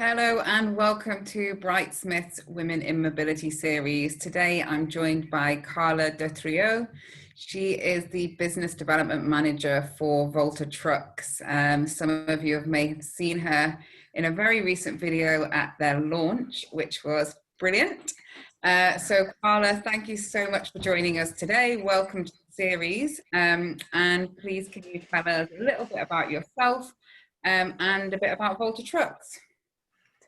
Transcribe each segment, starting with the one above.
Hello and welcome to Brightsmith's Women in Mobility series. Today I'm joined by Carla Detrieux. She is the Business Development Manager for Volta Trucks. Some of you may have seen her in a very recent video at their launch, which was brilliant. So Carla, thank you so much for joining us today. Welcome to the series. And please can you tell us a little bit about yourself and a bit about Volta Trucks?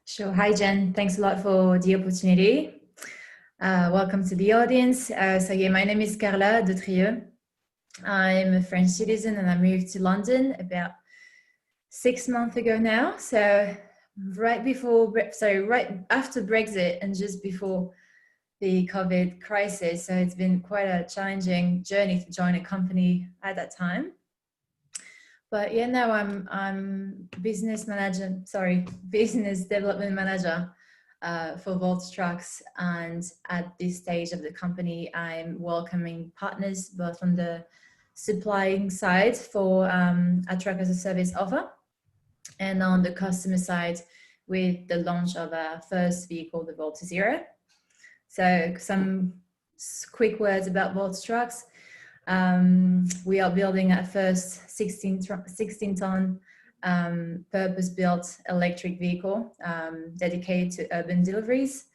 Sure. Hi, Jen. Thanks a lot for the opportunity. Welcome to the audience. My name is Carla Detrieux. I'm a French citizen and I moved to London about 6 months ago now. So right after Brexit and just before the COVID crisis. So it's been quite a challenging journey to join a company at that time. But yeah, now I'm business development manager for Volta Trucks, and at this stage of the company, I'm welcoming partners both on the supplying side for a truck as a service offer, and on the customer side with the launch of our first vehicle, the Volta Zero. So some quick words about Volta Trucks. We are building our first 16-ton purpose-built electric vehicle dedicated to urban deliveries.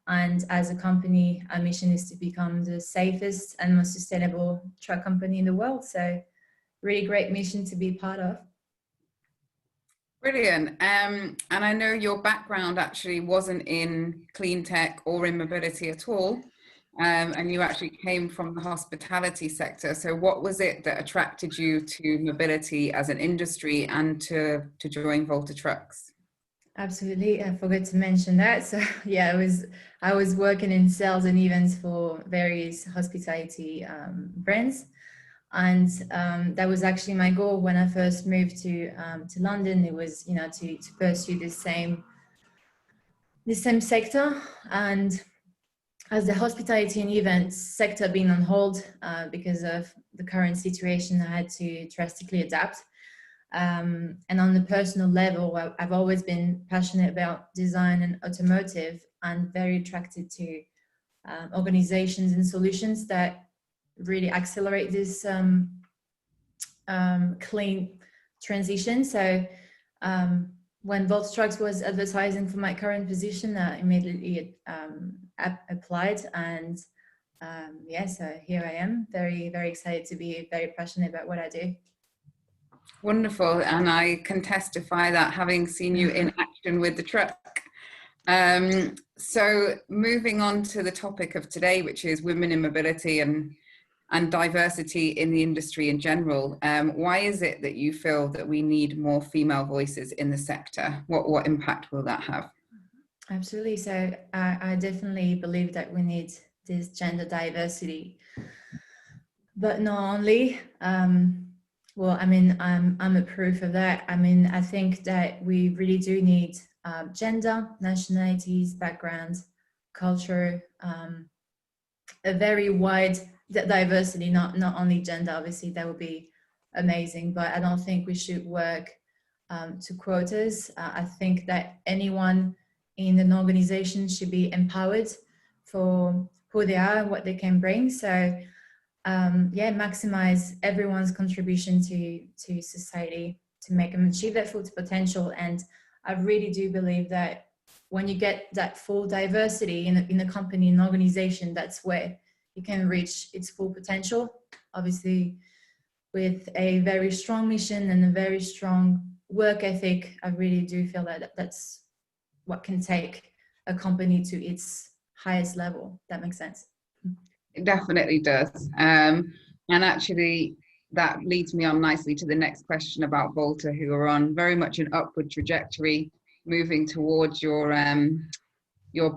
And as a company, our mission is to become the safest and most sustainable truck company in the world. So really great mission to be part of. Brilliant. And I know your background actually wasn't in clean tech or in mobility at all. And you actually came from the hospitality sector. So what was it that attracted you to mobility as an industry and to join Volta Trucks? Absolutely. I forgot to mention that. So yeah, I was working in sales and events for various hospitality brands. And that was actually my goal when I first moved to London. It was, to pursue the same sector. And as the hospitality and events sector being on hold because of the current situation, I had to drastically adapt. And on the personal level, I've always been passionate about design and automotive, and very attracted to organizations and solutions that really accelerate this clean transition. So when Volta Trucks was advertising for my current position, I immediately applied, and so here I am, very, very excited to be very passionate about what I do. Wonderful, and I can testify that, having seen you in action with the truck. So moving on to the topic of today, which is women in mobility and diversity in the industry in general. Why is it that you feel that we need more female voices in the sector? What impact will that have? Absolutely. So I definitely believe that we need this gender diversity, but not only. I'm a proof of that. I think that we really do need gender, nationalities, backgrounds, culture, a very wide diversity, not only gender. Obviously that would be amazing, but I don't think we should work to quotas. I think that anyone in an organization should be empowered for who they are and what they can bring. So maximize everyone's contribution to society to make them achieve their full potential. And I really do believe that when you get that full diversity in a company, an organization, that's where you can reach its full potential. Obviously, with a very strong mission and a very strong work ethic, I really do feel that that's what can take a company to its highest level. That makes sense. It definitely does. And actually, that leads me on nicely to the next question about Volta, who are on very much an upward trajectory, moving towards your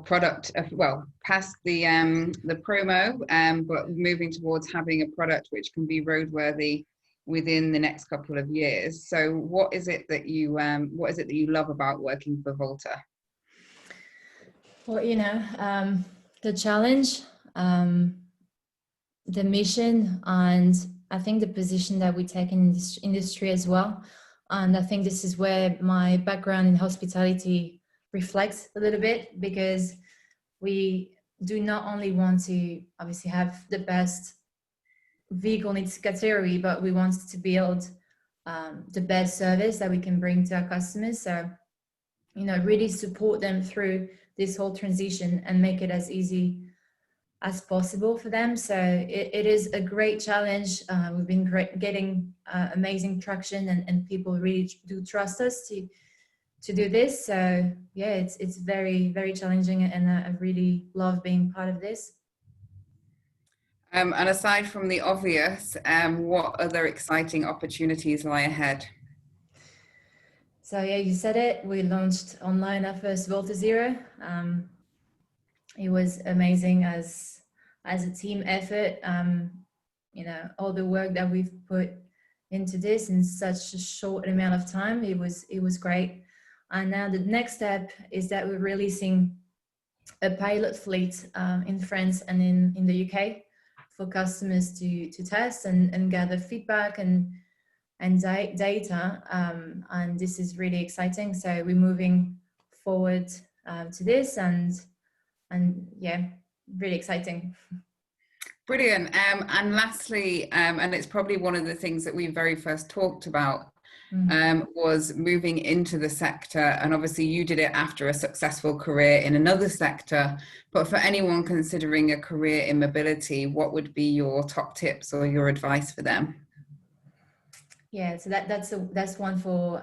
product, past the promo, but moving towards having a product which can be roadworthy within the next couple of years. So what is it that you love about working for Volta? Well, the challenge, the mission, and I think the position that we take in this industry as well. And I think this is where my background in hospitality reflect a little bit, because we do not only want to obviously have the best vehicle in its category, but we want to build the best service that we can bring to our customers. So, you know, really support them through this whole transition and make it as easy as possible for them. So it is a great challenge. We've been getting amazing traction, and people really do trust us to do this. So yeah, it's very, very challenging, and I really love being part of this. And aside from the obvious, what other exciting opportunities lie ahead? So yeah, you said it. We launched online our first Volta Zero. It was amazing as a team effort. You know, all the work that we've put into this in such a short amount of time, it was great. And now the next step is that we're releasing a pilot fleet in France and in the UK for customers to test and gather feedback and data, and this is really exciting. So we're moving forward to this, and yeah, really exciting. Brilliant. And lastly, and it's probably one of the things that we very first talked about, was moving into the sector. And obviously you did it after a successful career in another sector, but for anyone considering a career in mobility, what would be your top tips or your advice for them? Yeah, so that's one for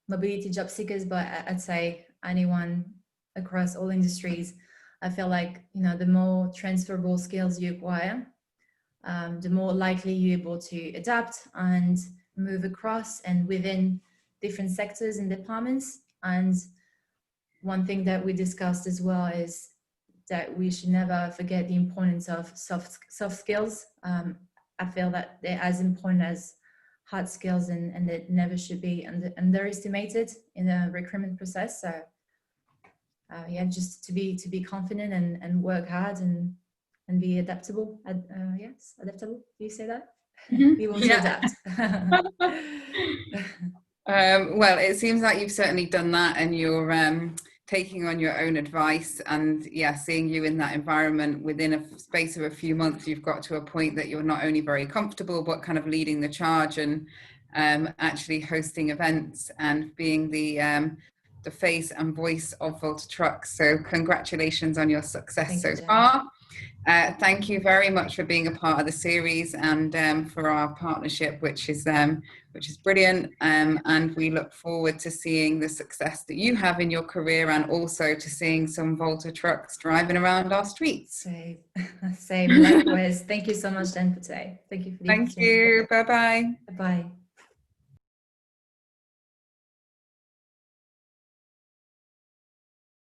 mobility job seekers, but I'd say anyone across all industries. I feel like, you know, the more transferable skills you acquire, the more likely you're able to adapt and move across and within different sectors and departments. And one thing that we discussed as well is that we should never forget the importance of soft skills. I feel that they're as important as hard skills, and it never should be underestimated in the recruitment process. So yeah, just to be confident and work hard and be adaptable. Yes, adaptable. Do you say that? Mm-hmm. We will adapt. Well, it seems like you've certainly done that, and you're taking on your own advice, and yeah, seeing you in that environment within a space of a few months, you've got to a point that you're not only very comfortable, but kind of leading the charge and actually hosting events and being the face and voice of Volta Trucks. So congratulations on your success so far. Thank you very much for being a part of the series, and for our partnership, which is brilliant. And we look forward to seeing the success that you have in your career, and also to seeing some Volta Trucks driving around our streets. Same, likewise. Thank you so much, Dan, for today. Thank you for the opportunity. Thank you. Bye-bye. Bye.